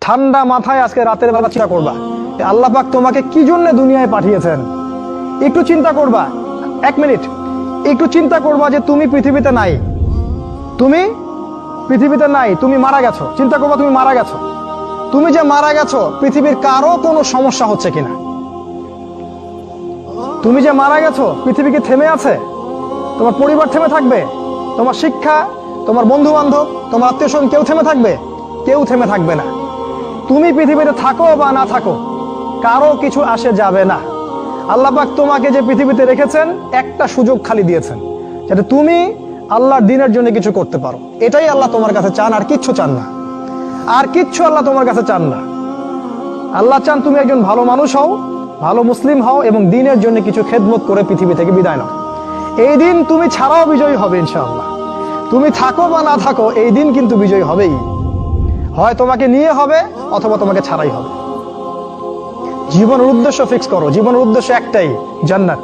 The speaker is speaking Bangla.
ঠান্ডা মাথায় আজকে রাতের বেলা চিন্তা করবা আল্লাহ পাক তোমাকে কি জন্য দুনিয়ায় পাঠিয়েছেন। একটু চিন্তা করবা, 1 মিনিট একটু চিন্তা করবা যে তুমি পৃথিবীতে নাই, তুমি পৃথিবীতে নাই, তুমি মারা গেছো। চিন্তা করবা তুমি মারা গেছো। তুমি যে মারা গেছো পৃথিবীর কারো কোনো সমস্যা হচ্ছে কিনা? তুমি যে মারা গেছো পৃথিবী কি থেমে আছে? তোমার পরিবার থেমে থাকবে? তোমার শিক্ষা, তোমার বন্ধু বান্ধব, তোমার আত্মীয় স্বজন কেউ থেমে থাকবে? কেউ থেমে থাকবে না। তুমি পৃথিবীতে থাকো বা না থাকো কারো কিছু আসে যাবে না। আল্লাহ পাক তোমাকে যে পৃথিবীতে রেখেছেন একটা সুযোগ খালি দিয়েছেন যাতে তুমি আল্লাহর দ্বীনের জন্য কিছু করতে পারো। এটাই আল্লাহ তোমার কাছে চান, আর কিচ্ছু চান না। আর কিচ্ছু আল্লাহ তোমার কাছে চান না। আল্লাহ চান তুমি একজন ভালো মানুষ হও, ভালো মুসলিম হও এবং দ্বীনের জন্য কিছু খেদমত করে পৃথিবী থেকে বিদায় নাও। এই দিন তুমি ছাড়াও বিজয়ী হবে ইনশাআল্লাহ। তুমি থাকো বা না থাকো এই দিন কিন্তু বিজয়ী হবেই। হয় তোমাকে নিয়ে হবে অথবা তোমাকে ছাড়াই হবে। জীবনের উদ্দেশ্য ফিক্স করো, জীবনের উদ্দেশ্য একটাই, জান্নাত।